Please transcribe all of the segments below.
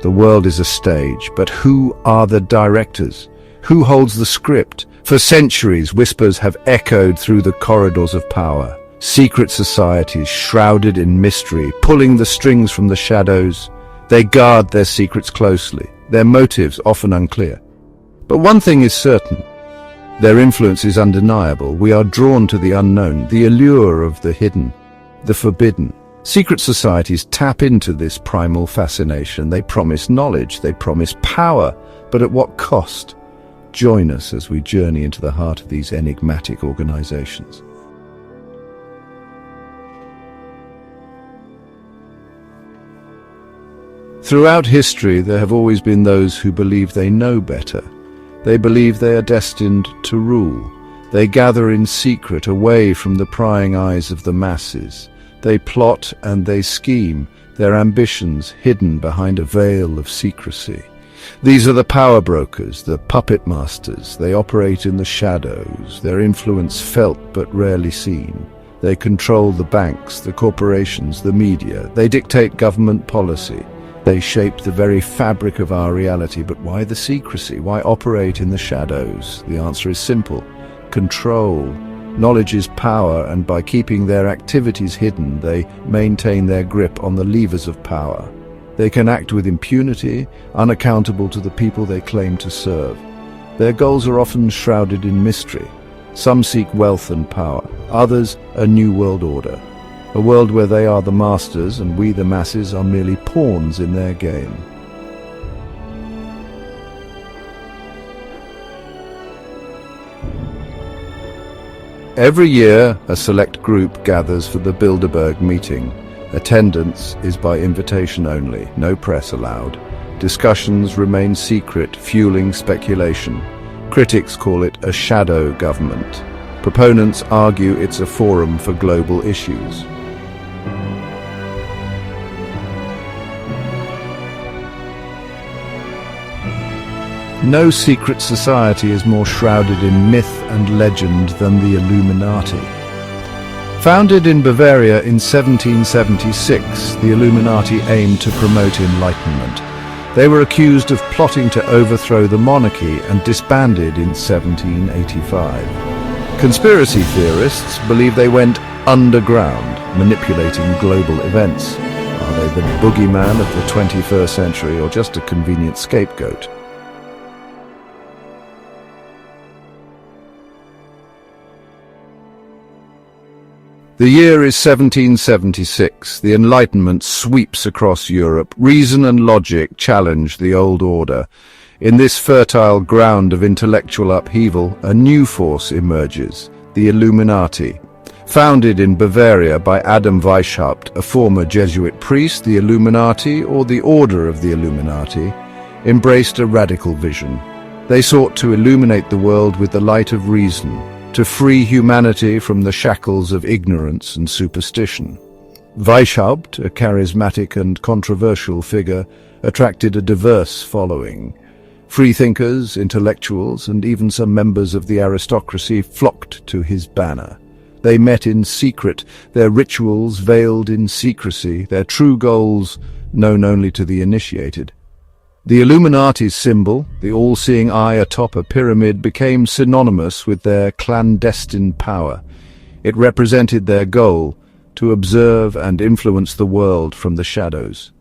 The world is a stage, but who are the directors? Who holds the script? For centuries, whispers have echoed through the corridors of power. Secret societies shrouded in mystery, pulling the strings from the shadows. They guard their secrets closely, their motives often unclear. But one thing is certain. Their influence is undeniable. We are drawn to the unknown, the allure of the hidden, the forbidden. Secret societies tap into this primal fascination. They promise knowledge, they promise power, but at what cost? Join us as we journey into the heart of these enigmatic organizations. Throughout history, there have always been those who believe they know better. They believe they are destined to rule. They gather in secret, away from the prying eyes of the masses. They plot and they scheme, their ambitions hidden behind a veil of secrecy. These are the power brokers, the puppet masters. They operate in the shadows, their influence felt but rarely seen. They control the banks, the corporations, the media. They dictate government policy. They shape the very fabric of our reality. But why the secrecy? Why operate in the shadows? The answer is simple. Control. Knowledge is power, and by keeping their activities hidden, they maintain their grip on the levers of power. They can act with impunity, unaccountable to the people they claim to serve. Their goals are often shrouded in mystery. Some seek wealth and power, others a new world order. A world where they are the masters and we the masses are merely pawns in their game. Every year, a select group gathers for the Bilderberg meeting. Attendance is by invitation only, no press allowed. Discussions remain secret, fueling speculation. Critics call it a shadow government. Proponents argue it's a forum for global issues. No secret society is more shrouded in myth and legend than the Illuminati. Founded in Bavaria in 1776, the Illuminati aimed to promote enlightenment. They were accused of plotting to overthrow the monarchy and disbanded in 1785. Conspiracy theorists believe they went underground, manipulating global events. Are they the boogeyman of the 21st century or just a convenient scapegoat? The year is 1776. The Enlightenment sweeps across Europe. Reason and logic challenge the old order. In this fertile ground of intellectual upheaval, a new force emerges, the Illuminati. Founded in Bavaria by Adam Weishaupt, a former Jesuit priest, the Illuminati, or the Order of the Illuminati, embraced a radical vision. They sought to illuminate the world with the light of reason, to free humanity from the shackles of ignorance and superstition. Weishaupt, a charismatic and controversial figure, attracted a diverse following. Freethinkers, intellectuals, and even some members of the aristocracy flocked to his banner. They met in secret, their rituals veiled in secrecy, their true goals known only to the initiated. The Illuminati's symbol, the all-seeing eye atop a pyramid, became synonymous with their clandestine power. It represented their goal to observe and influence the world from the shadows.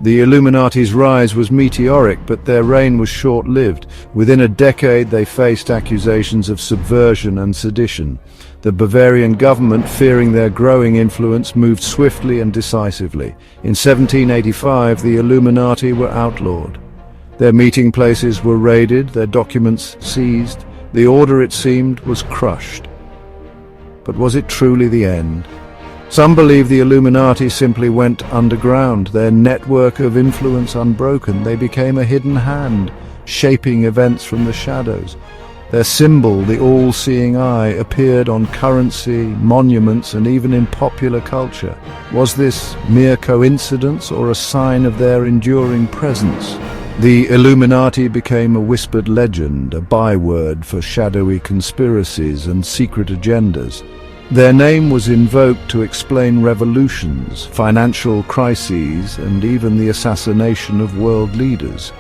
The Illuminati's rise was meteoric, but their reign was short-lived. Within a decade, they faced accusations of subversion and sedition. The Bavarian government, fearing their growing influence, moved swiftly and decisively. In 1785, the Illuminati were outlawed. Their meeting places were raided, their documents seized. The order, it seemed, was crushed. But was it truly the end? Some believe the Illuminati simply went underground, their network of influence unbroken. They became a hidden hand, shaping events from the shadows. Their symbol, the all-seeing eye, appeared on currency, monuments, and even in popular culture. Was this mere coincidence or a sign of their enduring presence? The Illuminati became a whispered legend, a byword for shadowy conspiracies and secret agendas. Their name was invoked to explain revolutions, financial crises, and even the assassination of world leaders.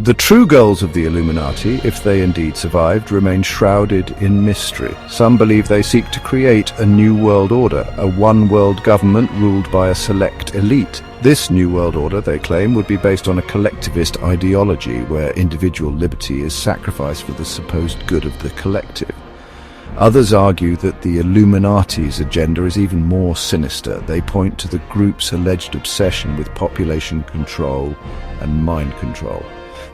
The true goals of the Illuminati, if they indeed survived, remain shrouded in mystery. Some believe they seek to create a new world order, a one-world government ruled by a select elite. This new world order, they claim, would be based on a collectivist ideology where individual liberty is sacrificed for the supposed good of the collective. Others argue that the Illuminati's agenda is even more sinister. They point to the group's alleged obsession with population control and mind control.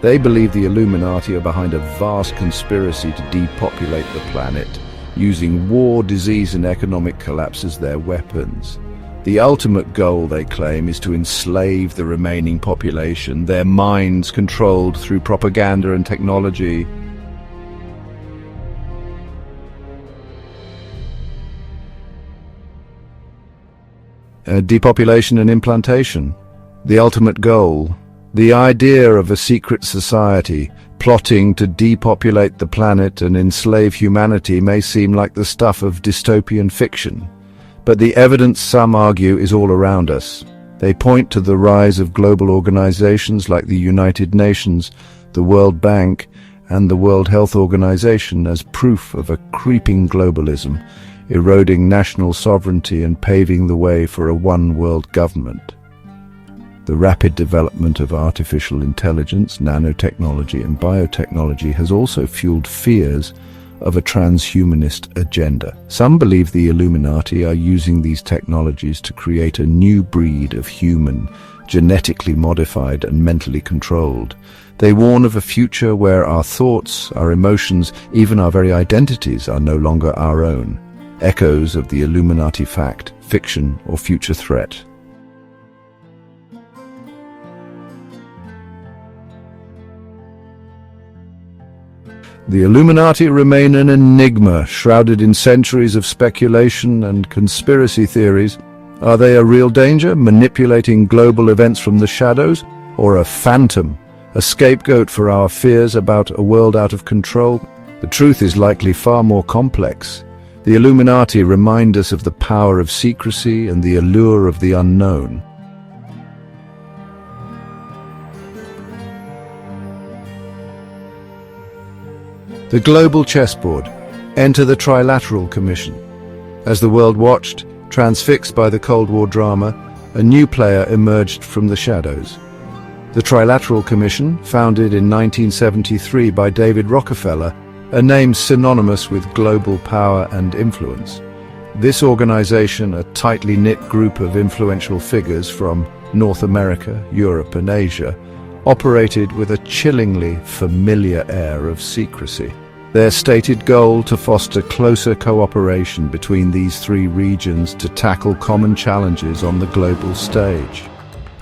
They believe the Illuminati are behind a vast conspiracy to depopulate the planet, using war, disease, and economic collapse as their weapons. The ultimate goal, they claim, is to enslave the remaining population, their minds controlled through propaganda and technology. Depopulation and implantation. The ultimate goal. The idea of a secret society plotting to depopulate the planet and enslave humanity may seem like the stuff of dystopian fiction, but the evidence, some argue, is all around us. They point to the rise of global organizations like the United Nations, the World Bank, and the World Health Organization as proof of a creeping globalism, eroding national sovereignty and paving the way for a one-world government. The rapid development of artificial intelligence, nanotechnology, and biotechnology has also fueled fears of a transhumanist agenda. Some believe the Illuminati are using these technologies to create a new breed of human, genetically modified and mentally controlled. They warn of a future where our thoughts, our emotions, even our very identities are no longer our own. Echoes of the Illuminati fact, fiction, or future threat. The Illuminati remain an enigma, shrouded in centuries of speculation and conspiracy theories. Are they a real danger, manipulating global events from the shadows, or a phantom, a scapegoat for our fears about a world out of control? The truth is likely far more complex. The Illuminati remind us of the power of secrecy and the allure of the unknown. The global chessboard. Enter the Trilateral Commission. As the world watched, transfixed by the Cold War drama, a new player emerged from the shadows. The Trilateral Commission, founded in 1973 by David Rockefeller, a name synonymous with global power and influence. This organization, a tightly knit group of influential figures from North America, Europe, and Asia, operated with a chillingly familiar air of secrecy. Their stated goal to foster closer cooperation between these three regions to tackle common challenges on the global stage.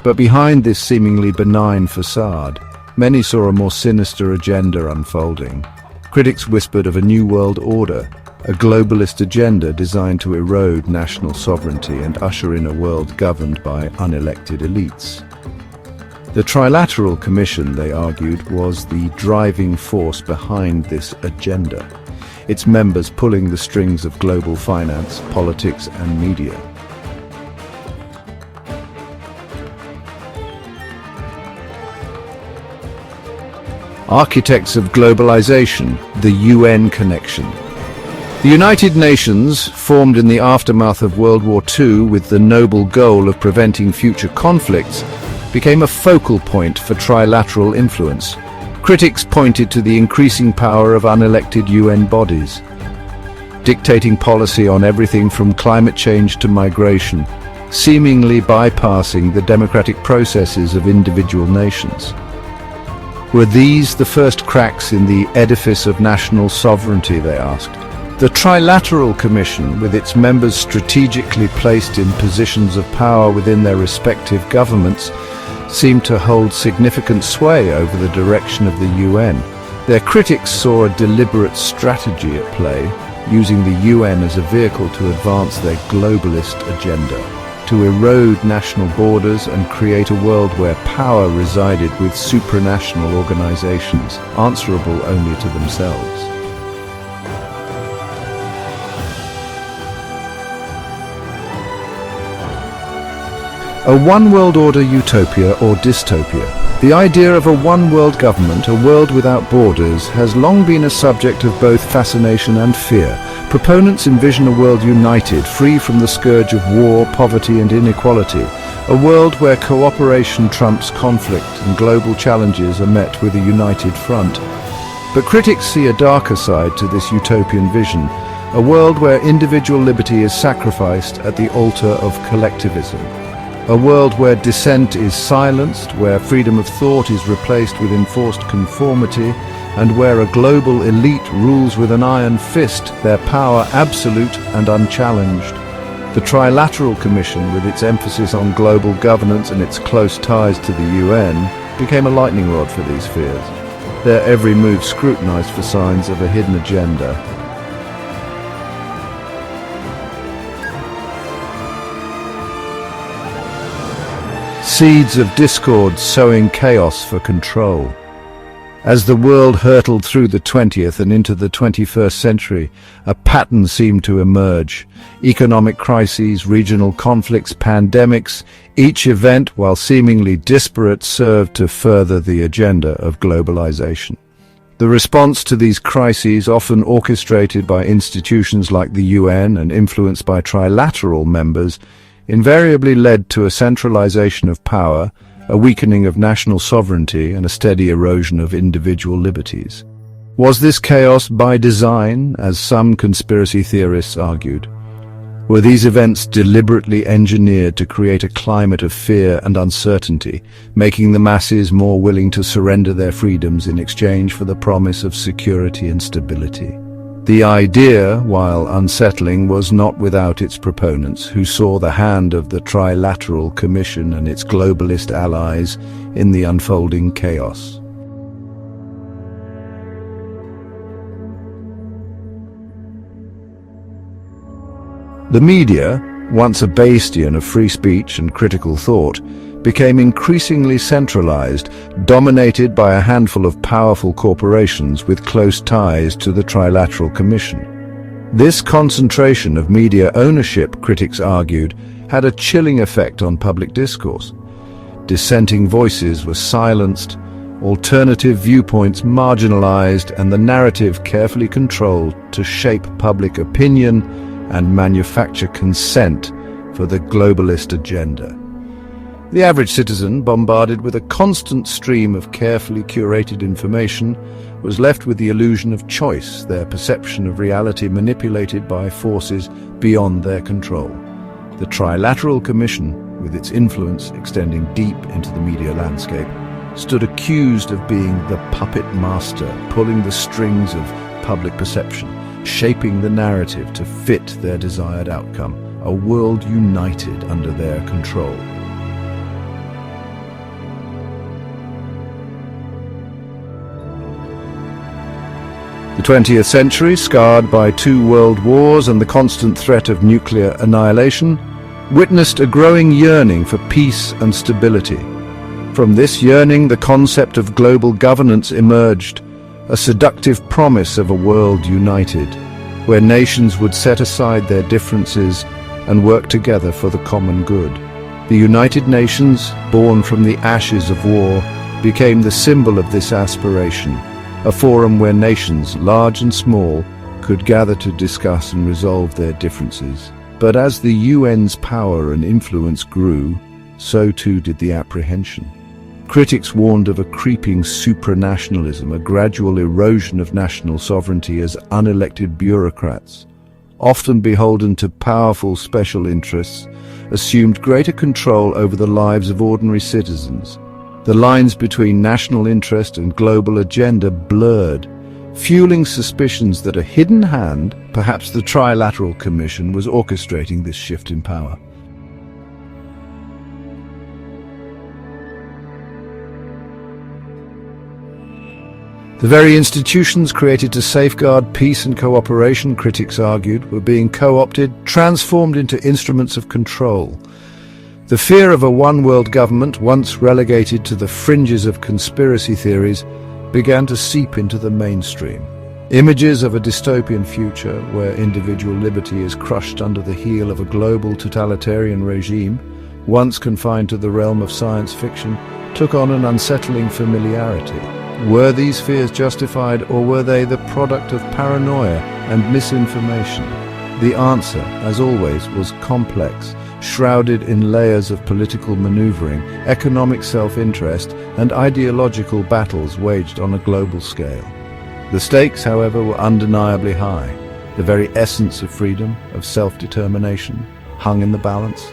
But behind this seemingly benign facade, many saw a more sinister agenda unfolding. Critics whispered of a new world order, a globalist agenda designed to erode national sovereignty and usher in a world governed by unelected elites. The Trilateral Commission, they argued, was the driving force behind this agenda, its members pulling the strings of global finance, politics, and media. Architects of globalization, the UN connection. The United Nations, formed in the aftermath of World War II with the noble goal of preventing future conflicts, became a focal point for trilateral influence. Critics pointed to the increasing power of unelected UN bodies, dictating policy on everything from climate change to migration, seemingly bypassing the democratic processes of individual nations. Were these the first cracks in the edifice of national sovereignty, they asked? The Trilateral Commission, with its members strategically placed in positions of power within their respective governments, seemed to hold significant sway over the direction of the UN. Their critics saw a deliberate strategy at play, using the UN as a vehicle to advance their globalist agenda. to erode national borders and create a world where power resided with supranational organizations, answerable only to themselves. A one-world order utopia or dystopia. The idea of a one-world government, a world without borders, has long been a subject of both fascination and fear. Proponents envision a world united, free from the scourge of war, poverty and inequality. A world where cooperation trumps conflict and global challenges are met with a united front. But critics see a darker side to this utopian vision, a world where individual liberty is sacrificed at the altar of collectivism. A world where dissent is silenced, where freedom of thought is replaced with enforced conformity, and where a global elite rules with an iron fist, their power absolute and unchallenged. The Trilateral Commission, with its emphasis on global governance and its close ties to the UN, became a lightning rod for these fears. Their every move scrutinized for signs of a hidden agenda. Seeds of discord sowing chaos for control. As the world hurtled through the 20th and into the 21st century, a pattern seemed to emerge. Economic crises, regional conflicts, pandemics, each event, while seemingly disparate, served to further the agenda of globalization. The response to these crises, often orchestrated by institutions like the UN and influenced by trilateral members, invariably led to a centralization of power, a weakening of national sovereignty, and a steady erosion of individual liberties. Was this chaos by design, as some conspiracy theorists argued? Were these events deliberately engineered to create a climate of fear and uncertainty, making the masses more willing to surrender their freedoms in exchange for the promise of security and stability? The idea, while unsettling, was not without its proponents, who saw the hand of the Trilateral Commission and its globalist allies in the unfolding chaos. The media, once a bastion of free speech and critical thought, became increasingly centralized, dominated by a handful of powerful corporations with close ties to the Trilateral Commission. This concentration of media ownership, critics argued, had a chilling effect on public discourse. Dissenting voices were silenced, alternative viewpoints marginalized, and the narrative carefully controlled to shape public opinion and manufacture consent for the globalist agenda. The average citizen, bombarded with a constant stream of carefully curated information, was left with the illusion of choice, their perception of reality manipulated by forces beyond their control. The Trilateral Commission, with its influence extending deep into the media landscape, stood accused of being the puppet master, pulling the strings of public perception, shaping the narrative to fit their desired outcome, a world united under their control. The 20th century, scarred by 2 world wars and the constant threat of nuclear annihilation, witnessed a growing yearning for peace and stability. From this yearning, the concept of global governance emerged, a seductive promise of a world united, where nations would set aside their differences and work together for the common good. The United Nations, born from the ashes of war, became the symbol of this aspiration, a forum where nations, large and small, could gather to discuss and resolve their differences. But as the UN's power and influence grew, so too did the apprehension. Critics warned of a creeping supranationalism, a gradual erosion of national sovereignty as unelected bureaucrats, often beholden to powerful special interests, assumed greater control over the lives of ordinary citizens. The lines between national interest and global agenda blurred, fueling suspicions that a hidden hand, perhaps the Trilateral Commission, was orchestrating this shift in power. The very institutions created to safeguard peace and cooperation, critics argued, were being co-opted, transformed into instruments of control. The fear of a one-world government, once relegated to the fringes of conspiracy theories, began to seep into the mainstream. Images of a dystopian future where individual liberty is crushed under the heel of a global totalitarian regime, once confined to the realm of science fiction, took on an unsettling familiarity. Were these fears justified, or were they the product of paranoia and misinformation? The answer, as always, was complex, shrouded in layers of political maneuvering, economic self-interest, and ideological battles waged on a global scale. The stakes, however, were undeniably high. The very essence of freedom, of self-determination, hung in the balance.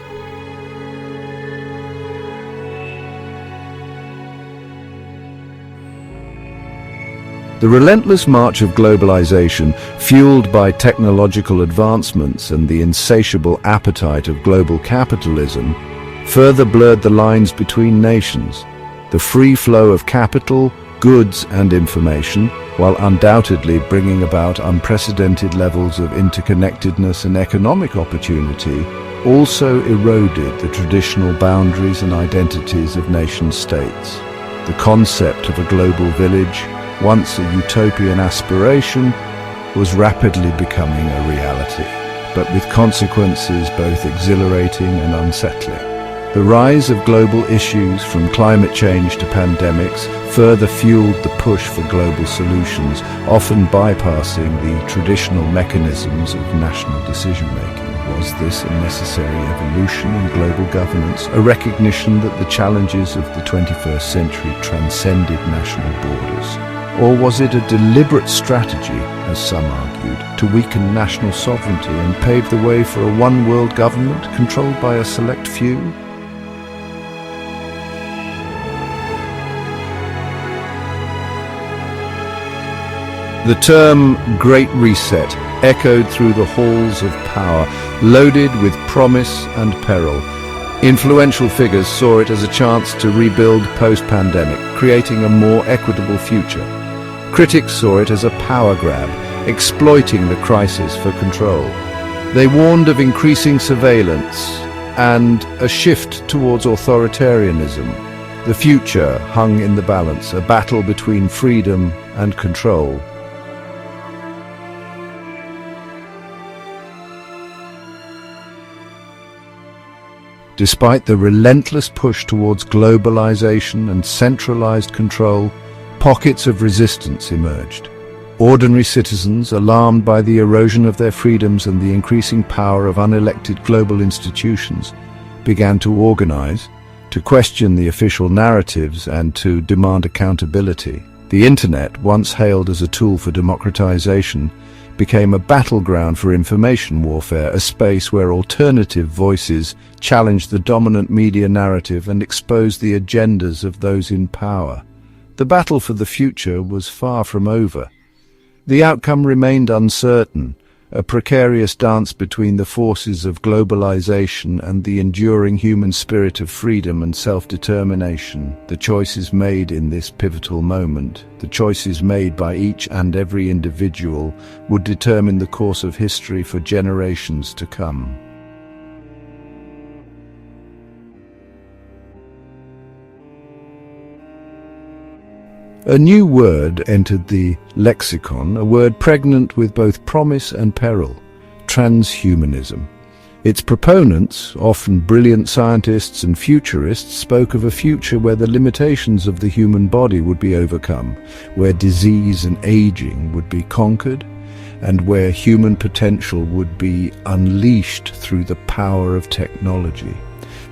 The relentless march of globalization, fueled by technological advancements and the insatiable appetite of global capitalism, further blurred the lines between nations. The free flow of capital, goods and information, while undoubtedly bringing about unprecedented levels of interconnectedness and economic opportunity, also eroded the traditional boundaries and identities of nation-states. The concept of a global village, once a utopian aspiration, was rapidly becoming a reality, but with consequences both exhilarating and unsettling. The rise of global issues, from climate change to pandemics, further fueled the push for global solutions, often bypassing the traditional mechanisms of national decision-making. Was this a necessary evolution in global governance, a recognition that the challenges of the 21st century transcended national borders? Or was it a deliberate strategy, as some argued, to weaken national sovereignty and pave the way for a one-world government controlled by a select few? The term Great Reset echoed through the halls of power, loaded with promise and peril. Influential figures saw it as a chance to rebuild post-pandemic, creating a more equitable future. Critics saw it as a power grab, exploiting the crisis for control. They warned of increasing surveillance and a shift towards authoritarianism. The future hung in the balance, a battle between freedom and control. Despite the relentless push towards globalization and centralized control, pockets of resistance emerged. Ordinary citizens, alarmed by the erosion of their freedoms and the increasing power of unelected global institutions, began to organize, to question the official narratives and to demand accountability. The Internet, once hailed as a tool for democratization, became a battleground for information warfare, a space where alternative voices challenged the dominant media narrative and exposed the agendas of those in power. The battle for the future was far from over. The outcome remained uncertain, a precarious dance between the forces of globalization and the enduring human spirit of freedom and self-determination. The choices made in this pivotal moment, the choices made by each and every individual, would determine the course of history for generations to come. A new word entered the lexicon, a word pregnant with both promise and peril: transhumanism. Its proponents, often brilliant scientists and futurists, spoke of a future where the limitations of the human body would be overcome, where disease and aging would be conquered, and where human potential would be unleashed through the power of technology.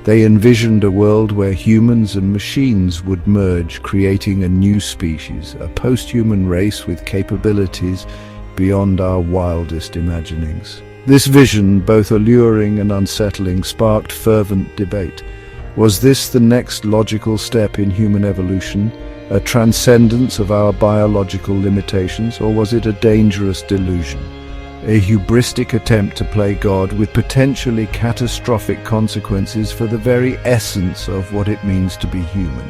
They envisioned a world where humans and machines would merge, creating a new species, a post-human race with capabilities beyond our wildest imaginings. This vision, both alluring and unsettling, sparked fervent debate. Was this the next logical step in human evolution, a transcendence of our biological limitations, or was it a dangerous delusion? A hubristic attempt to play God with potentially catastrophic consequences for the very essence of what it means to be human.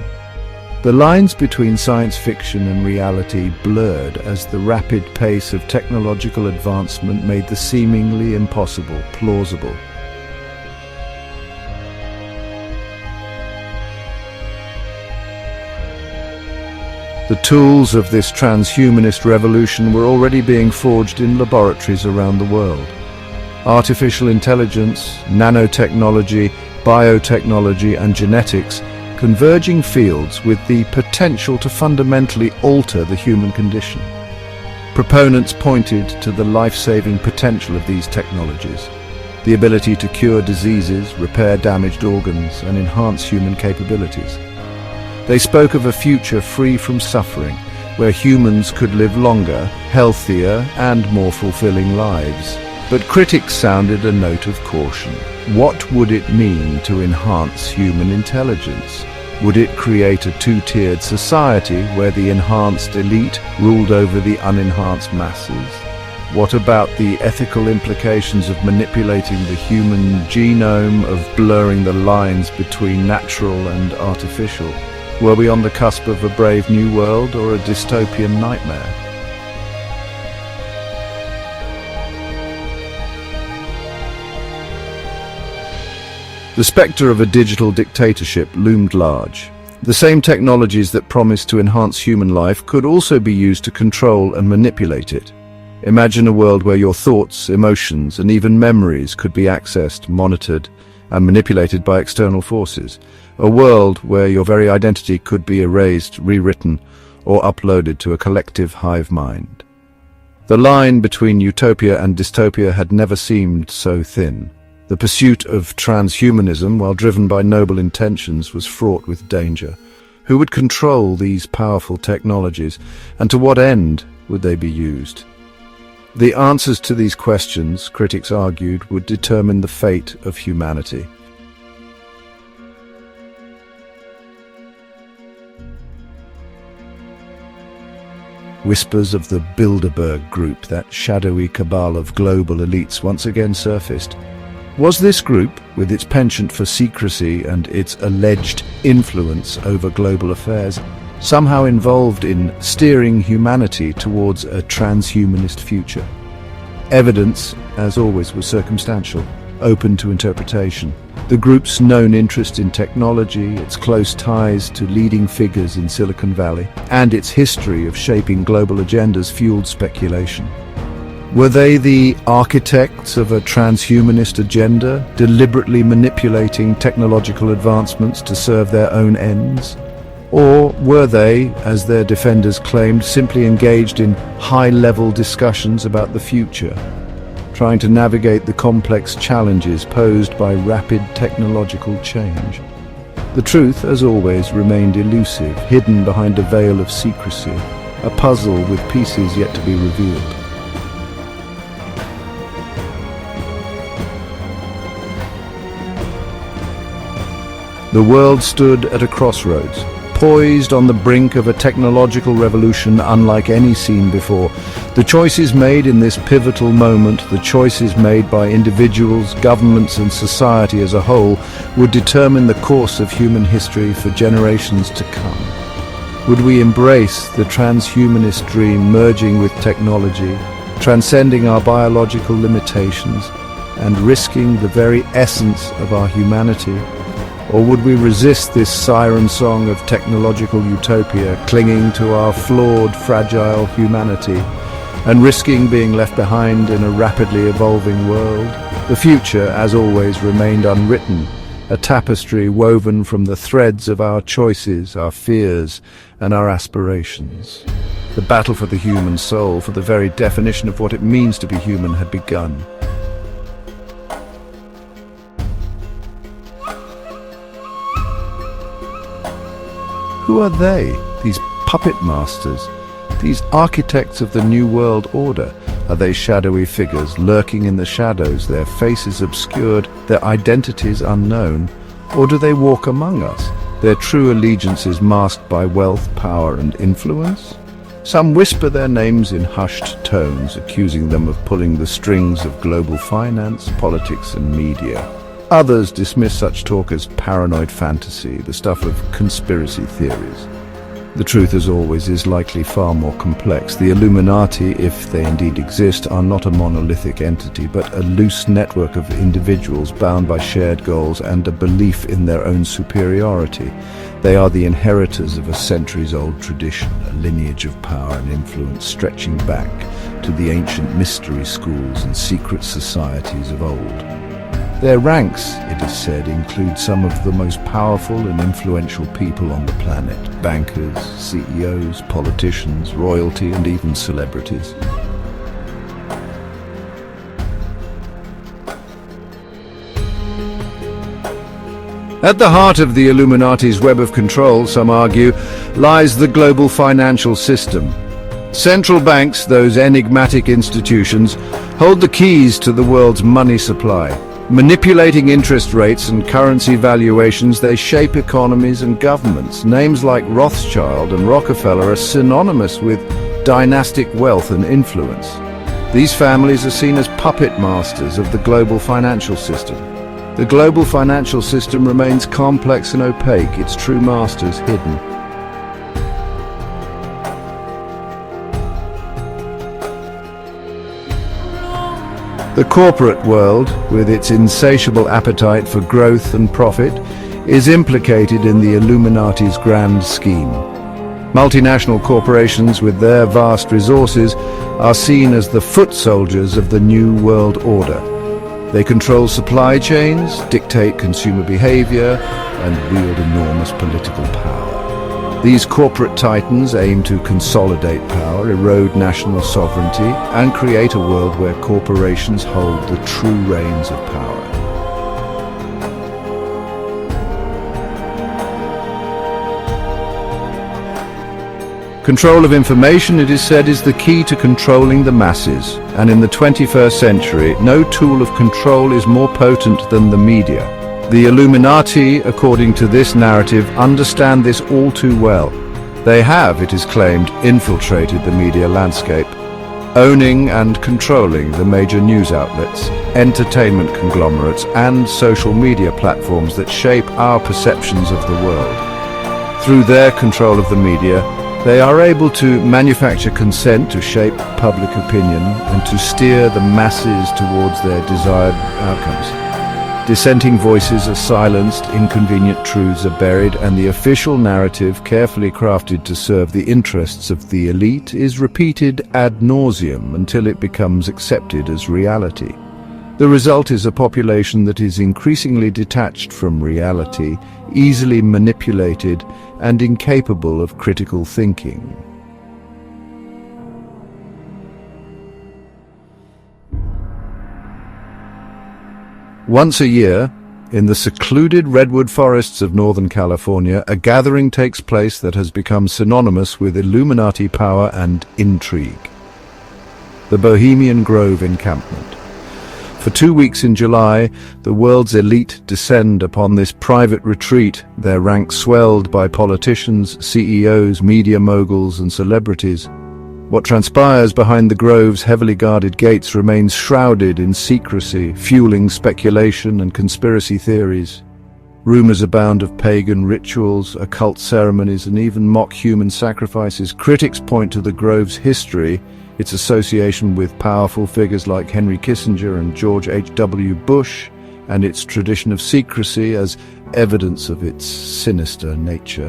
The lines between science fiction and reality blurred as the rapid pace of technological advancement made the seemingly impossible plausible. The tools of this transhumanist revolution were already being forged in laboratories around the world. Artificial intelligence, nanotechnology, biotechnology and genetics, converging fields with the potential to fundamentally alter the human condition. Proponents pointed to the life-saving potential of these technologies, the ability to cure diseases, repair damaged organs, and enhance human capabilities. They spoke of a future free from suffering, where humans could live longer, healthier, and more fulfilling lives. But critics sounded a note of caution. What would it mean to enhance human intelligence? Would it create a two-tiered society where the enhanced elite ruled over the unenhanced masses? What about the ethical implications of manipulating the human genome, of blurring the lines between natural and artificial? Were we on the cusp of a brave new world or a dystopian nightmare? The spectre of a digital dictatorship loomed large. The same technologies that promised to enhance human life could also be used to control and manipulate it. Imagine a world where your thoughts, emotions, and even memories could be accessed, monitored, and manipulated by external forces. A world where your very identity could be erased, rewritten, or uploaded to a collective hive mind. The line between utopia and dystopia had never seemed so thin. The pursuit of transhumanism, while driven by noble intentions, was fraught with danger. Who would control these powerful technologies, and to what end would they be used? The answers to these questions, critics argued, would determine the fate of humanity. Whispers of the Bilderberg group, that shadowy cabal of global elites, once again surfaced. Was this group, with its penchant for secrecy and its alleged influence over global affairs, somehow involved in steering humanity towards a transhumanist future? Evidence, as always, was circumstantial, open to interpretation. The group's known interest in technology, its close ties to leading figures in Silicon Valley, and its history of shaping global agendas fueled speculation. Were they the architects of a transhumanist agenda, deliberately manipulating technological advancements to serve their own ends? Or were they, as their defenders claimed, simply engaged in high-level discussions about the future, trying to navigate the complex challenges posed by rapid technological change? The truth, as always, remained elusive, hidden behind a veil of secrecy, a puzzle with pieces yet to be revealed. The world stood at a crossroads, poised on the brink of a technological revolution unlike any seen before. The choices made in this pivotal moment, the choices made by individuals, governments, and society as a whole, would determine the course of human history for generations to come. Would we embrace the transhumanist dream, merging with technology, transcending our biological limitations, and risking the very essence of our humanity? Or would we resist this siren song of technological utopia, clinging to our flawed, fragile humanity, and risking being left behind in a rapidly evolving world? The future, as always, remained unwritten, a tapestry woven from the threads of our choices, our fears, and our aspirations. The battle for the human soul, for the very definition of what it means to be human, had begun. Who are they, these puppet masters, these architects of the New World Order? Are they shadowy figures lurking in the shadows, their faces obscured, their identities unknown? Or do they walk among us, their true allegiances masked by wealth, power, and influence? Some whisper their names in hushed tones, accusing them of pulling the strings of global finance, politics, and media. Others dismiss such talk as paranoid fantasy, the stuff of conspiracy theories. The truth, as always, is likely far more complex. The Illuminati, if they indeed exist, are not a monolithic entity, but a loose network of individuals bound by shared goals and a belief in their own superiority. They are the inheritors of a centuries-old tradition, a lineage of power and influence stretching back to the ancient mystery schools and secret societies of old. Their ranks, it is said, include some of the most powerful and influential people on the planet: bankers, CEOs, politicians, royalty, and even celebrities. At the heart of the Illuminati's web of control, some argue, lies the global financial system. Central banks, those enigmatic institutions, hold the keys to the world's money supply. Manipulating interest rates and currency valuations, they shape economies and governments. Names like Rothschild and Rockefeller are synonymous with dynastic wealth and influence. These families are seen as puppet masters of the global financial system. The global financial system remains complex and opaque, its true masters hidden. The corporate world, with its insatiable appetite for growth and profit, is implicated in the Illuminati's grand scheme. Multinational corporations, with their vast resources, are seen as the foot soldiers of the New World Order. They control supply chains, dictate consumer behavior, and wield enormous political power. These corporate titans aim to consolidate power, erode national sovereignty, and create a world where corporations hold the true reins of power. Control of information, it is said, is the key to controlling the masses, and in the 21st century, no tool of control is more potent than the media. The Illuminati, according to this narrative, understand this all too well. They have, it is claimed, infiltrated the media landscape, owning and controlling the major news outlets, entertainment conglomerates, and social media platforms that shape our perceptions of the world. Through their control of the media, they are able to manufacture consent to shape public opinion and to steer the masses towards their desired outcomes. Dissenting voices are silenced, inconvenient truths are buried, and the official narrative, carefully crafted to serve the interests of the elite, is repeated ad nauseum until it becomes accepted as reality. The result is a population that is increasingly detached from reality, easily manipulated, and incapable of critical thinking. Once a year, in the secluded redwood forests of Northern California, a gathering takes place that has become synonymous with Illuminati power and intrigue. The Bohemian Grove encampment. For 2 weeks in July, the world's elite descend upon this private retreat, their ranks swelled by politicians, CEOs, media moguls, and celebrities. What transpires behind the Grove's heavily guarded gates remains shrouded in secrecy, fueling speculation and conspiracy theories. Rumors abound of pagan rituals, occult ceremonies, and even mock human sacrifices. Critics point to the Grove's history, its association with powerful figures like Henry Kissinger and George H.W. Bush, and its tradition of secrecy as evidence of its sinister nature.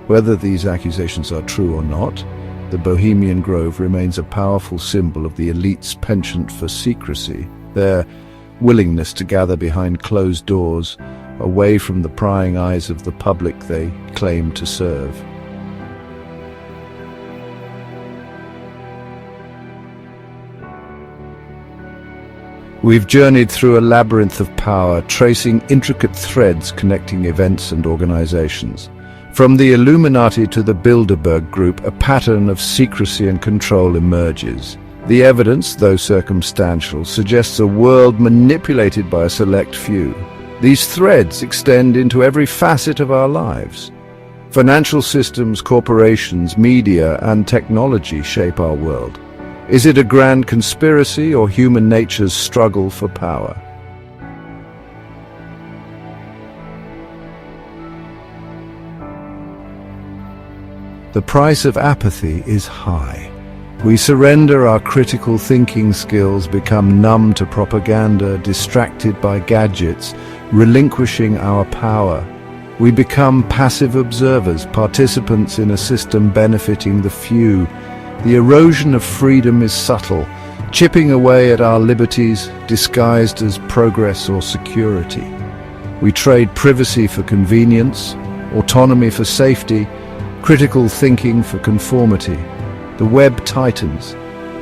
Whether these accusations are true or not, the Bohemian Grove remains a powerful symbol of the elite's penchant for secrecy, their willingness to gather behind closed doors, away from the prying eyes of the public they claim to serve. We've journeyed through a labyrinth of power, tracing intricate threads connecting events and organizations. From the Illuminati to the Bilderberg Group, a pattern of secrecy and control emerges. The evidence, though circumstantial, suggests a world manipulated by a select few. These threads extend into every facet of our lives. Financial systems, corporations, media, and technology shape our world. Is it a grand conspiracy or human nature's struggle for power? The price of apathy is high. We surrender our critical thinking skills, become numb to propaganda, distracted by gadgets, relinquishing our power. We become passive observers, participants in a system benefiting the few. The erosion of freedom is subtle, chipping away at our liberties, disguised as progress or security. We trade privacy for convenience, autonomy for safety, critical thinking for conformity. The web tightens,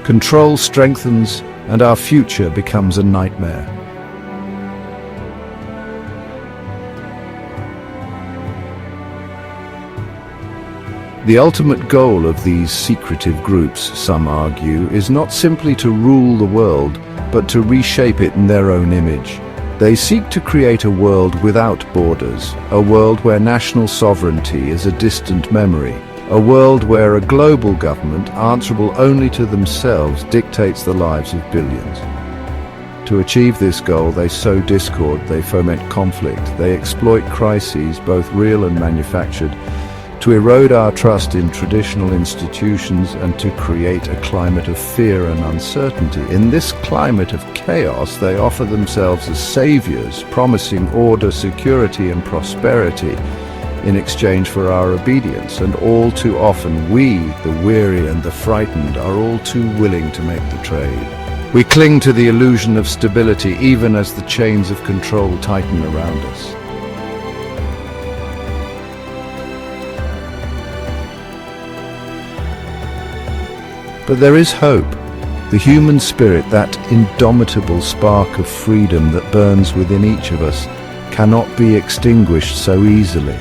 control strengthens, and our future becomes a nightmare. The ultimate goal of these secretive groups, some argue, is not simply to rule the world, but to reshape it in their own image. They seek to create a world without borders, a world where national sovereignty is a distant memory, a world where a global government, answerable only to themselves, dictates the lives of billions. To achieve this goal, they sow discord, they foment conflict, they exploit crises, both real and manufactured, to erode our trust in traditional institutions and to create a climate of fear and uncertainty. In this climate of chaos, they offer themselves as saviors, promising order, security, and prosperity in exchange for our obedience, and all too often we, the weary and the frightened, are all too willing to make the trade. We cling to the illusion of stability even as the chains of control tighten around us. But there is hope. The human spirit, that indomitable spark of freedom that burns within each of us, cannot be extinguished so easily.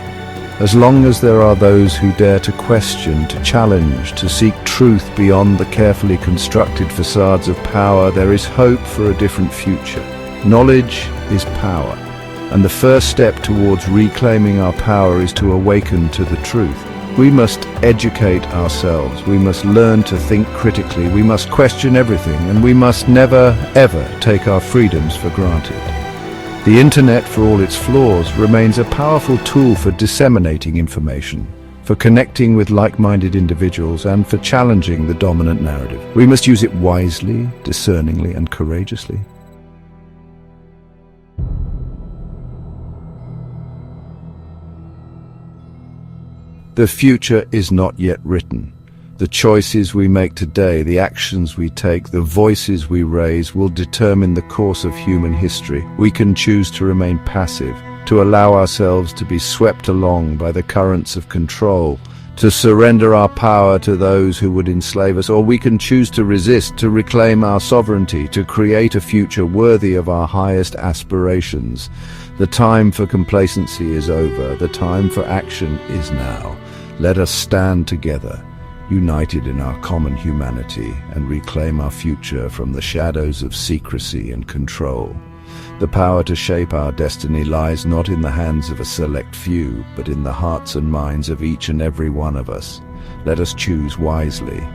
As long as there are those who dare to question, to challenge, to seek truth beyond the carefully constructed facades of power, there is hope for a different future. Knowledge is power, and the first step towards reclaiming our power is to awaken to the truth. We must educate ourselves, we must learn to think critically, we must question everything, and we must never, ever take our freedoms for granted. The internet, for all its flaws, remains a powerful tool for disseminating information, for connecting with like-minded individuals, and for challenging the dominant narrative. We must use it wisely, discerningly, and courageously. The future is not yet written. The choices we make today, the actions we take, the voices we raise will determine the course of human history. We can choose to remain passive, to allow ourselves to be swept along by the currents of control, to surrender our power to those who would enslave us, or we can choose to resist, to reclaim our sovereignty, to create a future worthy of our highest aspirations. The time for complacency is over. The time for action is now. Let us stand together, united in our common humanity, and reclaim our future from the shadows of secrecy and control. The power to shape our destiny lies not in the hands of a select few, but in the hearts and minds of each and every one of us. Let us choose wisely,